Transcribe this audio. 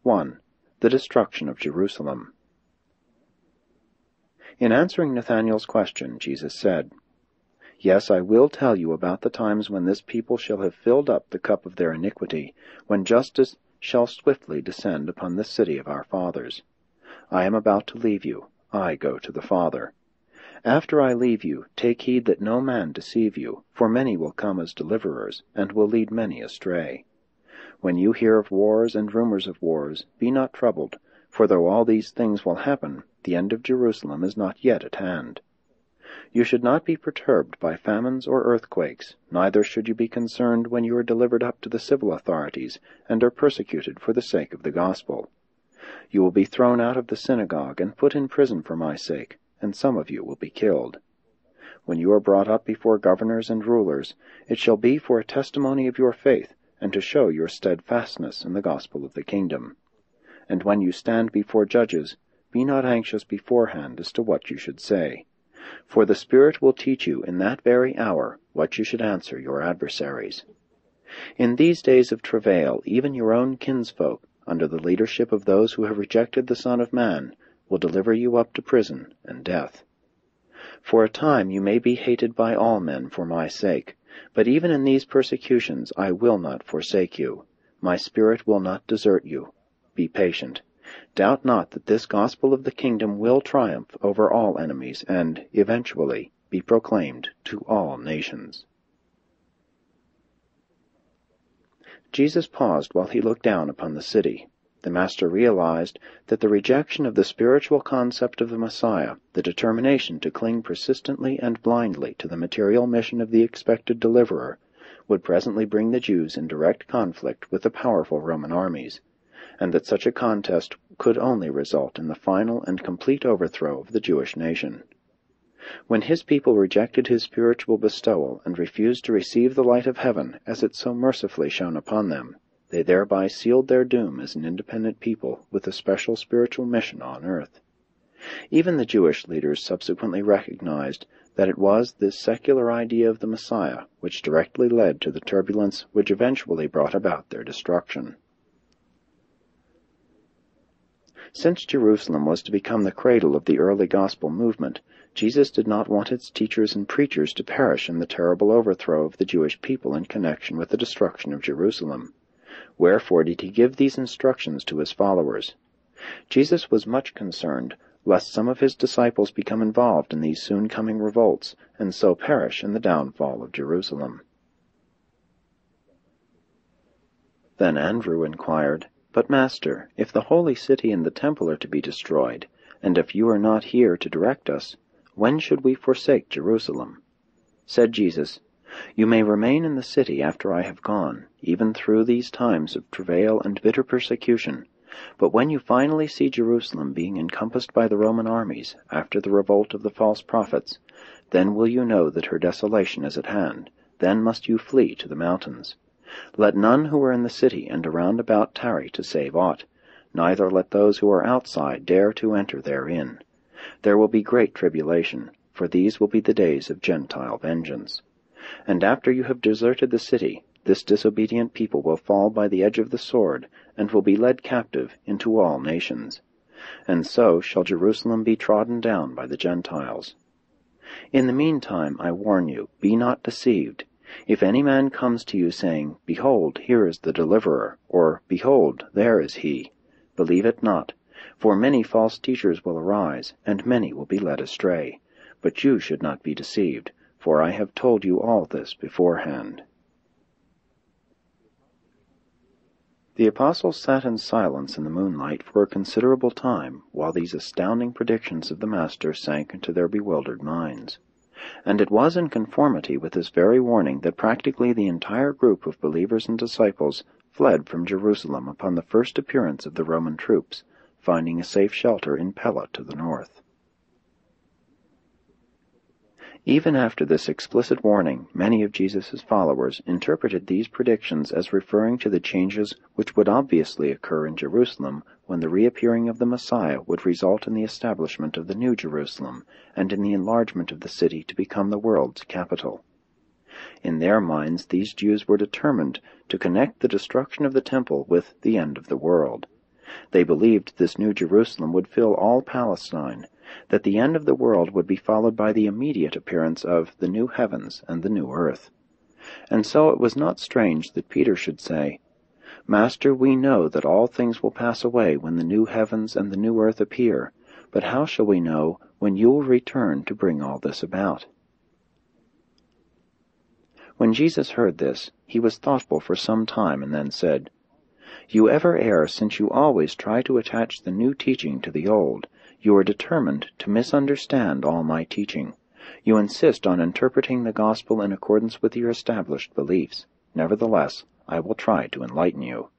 1. The destruction of Jerusalem. In answering Nathanael's question, Jesus said, "Yes, I will tell you about the times when this people shall have filled up the cup of their iniquity, when justice shall swiftly descend upon this city of our fathers. I am about to leave you. I go to the Father. After I leave you, take heed that no man deceive you, for many will come as deliverers, and will lead many astray. When you hear of wars and rumors of wars, be not troubled, for though all these things will happen, the end of Jerusalem is not yet at hand. You should not be perturbed by famines or earthquakes, neither should you be concerned when you are delivered up to the civil authorities, and are persecuted for the sake of the gospel. You will be thrown out of the synagogue and put in prison for my sake, and some of you will be killed. When you are brought up before governors and rulers, it shall be for a testimony of your faith, and to show your steadfastness in the gospel of the kingdom. And when you stand before judges, be not anxious beforehand as to what you should say, for the Spirit will teach you in that very hour what you should answer your adversaries. In these days of travail, even your own kinsfolk, under the leadership of those who have rejected the Son of Man, will deliver you up to prison and death. For a time you may be hated by all men for my sake, but even in these persecutions I will not forsake you. My Spirit will not desert you. Be patient. Doubt not that this gospel of the kingdom will triumph over all enemies and, eventually, be proclaimed to all nations." Jesus paused while he looked down upon the city. The Master realized that the rejection of the spiritual concept of the Messiah, the determination to cling persistently and blindly to the material mission of the expected deliverer, would presently bring the Jews in direct conflict with the powerful Roman armies, and that such a contest could only result in the final and complete overthrow of the Jewish nation. When his people rejected his spiritual bestowal and refused to receive the light of heaven as it so mercifully shone upon them, they thereby sealed their doom as an independent people with a special spiritual mission on earth. Even the Jewish leaders subsequently recognized that it was this secular idea of the Messiah which directly led to the turbulence which eventually brought about their destruction. Since Jerusalem was to become the cradle of the early gospel movement, Jesus did not want its teachers and preachers to perish in the terrible overthrow of the Jewish people in connection with the destruction of Jerusalem. Wherefore did he give these instructions to his followers? Jesus was much concerned lest some of his disciples become involved in these soon-coming revolts, and so perish in the downfall of Jerusalem. Then Andrew inquired, "But, Master, if the holy city and the temple are to be destroyed, and if you are not here to direct us, when should we forsake Jerusalem?" Said Jesus, "You may remain in the city after I have gone, even through these times of travail and bitter persecution. But when you finally see Jerusalem being encompassed by the Roman armies, after the revolt of the false prophets, then will you know that her desolation is at hand. Then must you flee to the mountains. Let none who are in the city and around about tarry to save aught, neither let those who are outside dare to enter therein. There will be great tribulation, for these will be the days of Gentile vengeance. And after you have deserted the city, this disobedient people will fall by the edge of the sword, and will be led captive into all nations. And so shall Jerusalem be trodden down by the Gentiles. In the meantime, I warn you, be not deceived. If any man comes to you saying, 'Behold, here is the deliverer,' or 'Behold, there is he,' believe it not, for many false teachers will arise, and many will be led astray. But you should not be deceived, for I have told you all this beforehand." The apostles sat in silence in the moonlight for a considerable time, while these astounding predictions of the Master sank into their bewildered minds. And it was in conformity with this very warning that practically the entire group of believers and disciples fled from Jerusalem upon the first appearance of the Roman troops, finding a safe shelter in Pella to the north. Even after this explicit warning, many of Jesus' followers interpreted these predictions as referring to the changes which would obviously occur in Jerusalem when the reappearing of the Messiah would result in the establishment of the New Jerusalem and in the enlargement of the city to become the world's capital. In their minds, these Jews were determined to connect the destruction of the temple with the end of the world. They believed this New Jerusalem would fill all Palestine, that the end of the world would be followed by the immediate appearance of the new heavens and the new earth. And so it was not strange that Peter should say, "Master, we know that all things will pass away when the new heavens and the new earth appear, but how shall we know when you will return to bring all this about?" When Jesus heard this, he was thoughtful for some time and then said, "You ever err, since you always try to attach the new teaching to the old. You are determined to misunderstand all my teaching. You insist on interpreting the gospel in accordance with your established beliefs. Nevertheless, I will try to enlighten you."